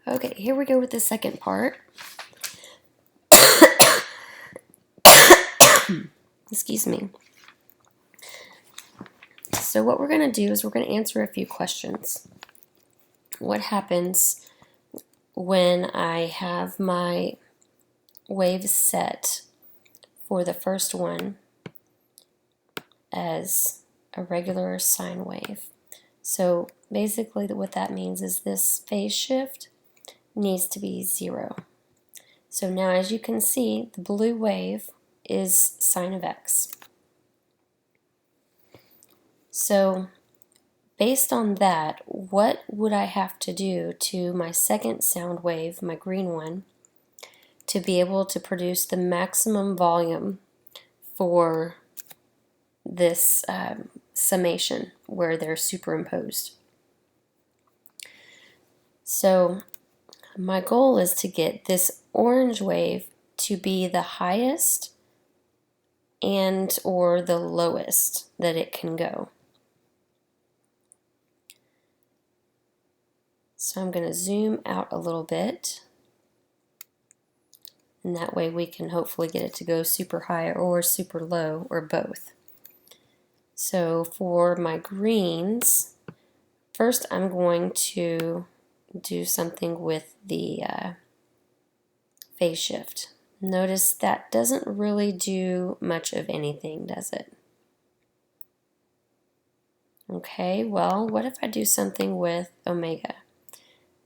Okay, here we go with the second part. Excuse me. So what we're going to do is we're going to answer a few questions. What happens when I have my waves set for the first one as a regular sine wave? So basically what that means is this phase shift needs to be 0. So now as you can see, the blue wave is sine of x. So based on that, what would I have to do to my second sound wave, my green one, to be able to produce the maximum volume for this summation where they're superimposed? So my goal is to get this orange wave to be the highest and or the lowest that it can go. So I'm going to zoom out a little bit, and that way we can hopefully get it to go super high or super low or both. So for my greens, first I'm going to do something with the phase shift. Notice that doesn't really do much of anything, does it? Okay, well, what if I do something with omega,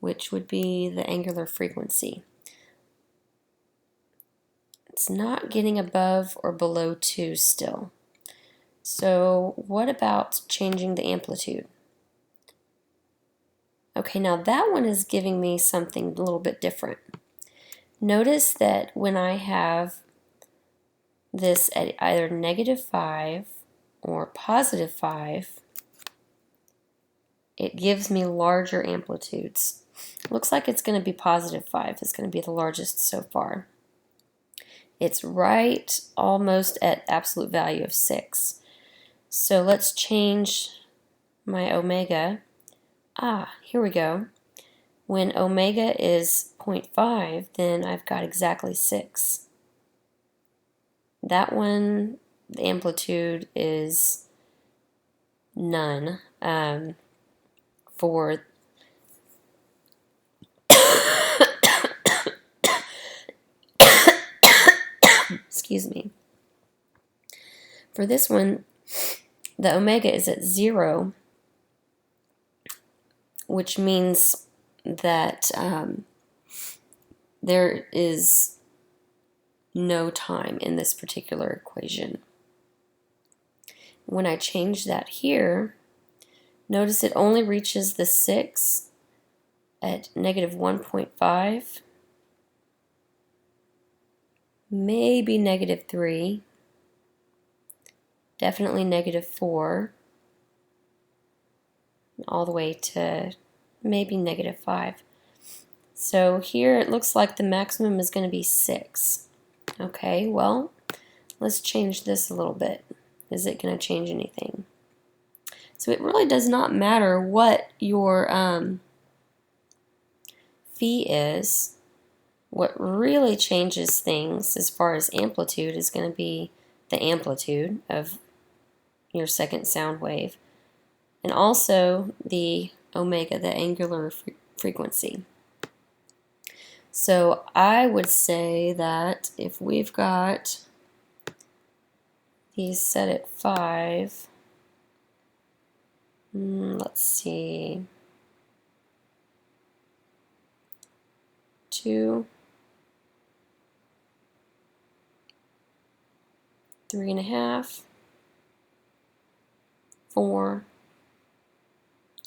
which would be the angular frequency? It's not getting above or below 2 still. So what about changing the amplitude? Okay, now that one is giving me something a little bit different. Notice that when I have this at either -5 or +5, it gives me larger amplitudes. Looks like it's going to be +5. It's going to be the largest so far. It's right almost at absolute value of 6. So let's change my omega. Here we go. When omega is 0.5, then I've got exactly 6. That one, the amplitude is none for excuse me. For this one, the omega is at 0, which means that there is no time in this particular equation. When I change that here, notice it only reaches the 6 at -1.5, maybe -3, definitely -4, all the way to maybe -5. So here it looks like the maximum is going to be 6. Okay, well, let's change this a little bit. Is it going to change anything? So it really does not matter what your phi is. What really changes things as far as amplitude is going to be the amplitude of your second sound wave, and also the omega, the angular frequency. So I would say that if we've got these set at 5, let's see, 2, 3.5, 4,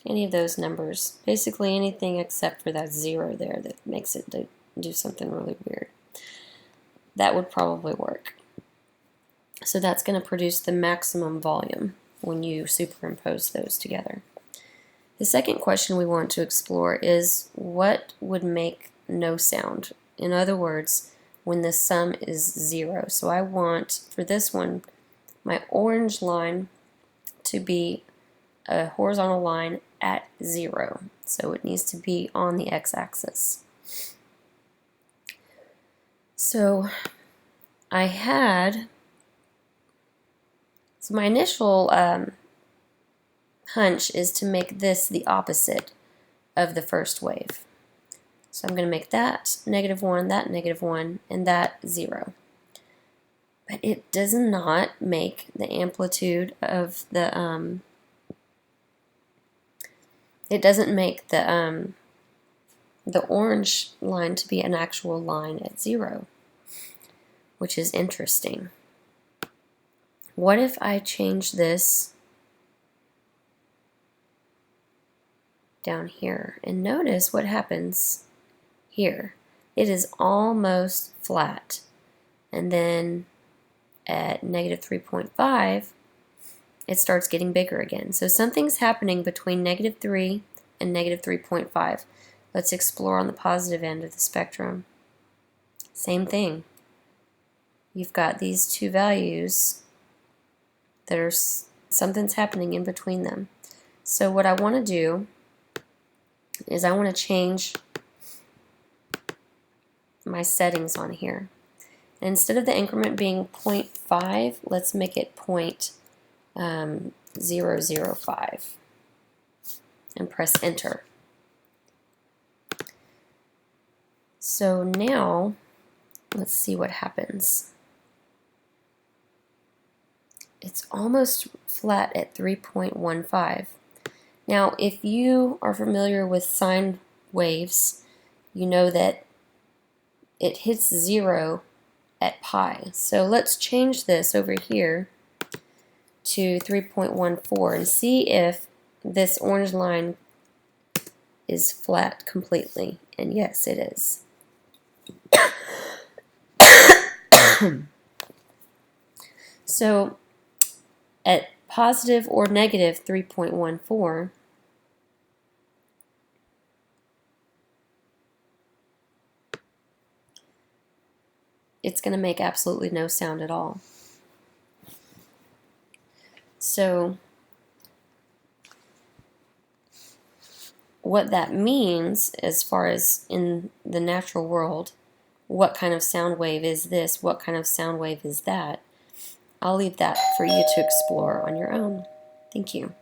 any of those numbers. Basically anything except for that 0 there that makes it do something really weird. That would probably work. So that's going to produce the maximum volume when you superimpose those together. The second question we want to explore is what would make no sound? In other words, when the sum is 0. So I want, for this one, my orange line to be a horizontal line at 0. So it needs to be on the x-axis. So my initial hunch is to make this the opposite of the first wave. So I'm going to make that -1, that -1, and that 0. But it does not make the amplitude of the, it doesn't make the orange line to be an actual line at 0, which is interesting. What if I change this down here? And notice what happens here. It is almost flat. And then at -3.5, it starts getting bigger again. So something's happening between -3 and -3.5. Let's explore on the positive end of the spectrum. Same thing. You've got these two values that are, something's happening in between them. So what I want to do is I want to change my settings on here. And instead of the increment being 0.5, let's make it 0.005 and press enter. So now let's see what happens. It's almost flat at 3.15. Now, if you are familiar with sine waves, you know that it hits 0 at pi. So let's change this over here to 3.14 and see if this orange line is flat completely. And yes, it is. So at positive or negative 3.14, it's going to make absolutely no sound at all. So what that means, as far as in the natural world, what kind of sound wave is this, what kind of sound wave is that, I'll leave that for you to explore on your own. Thank you.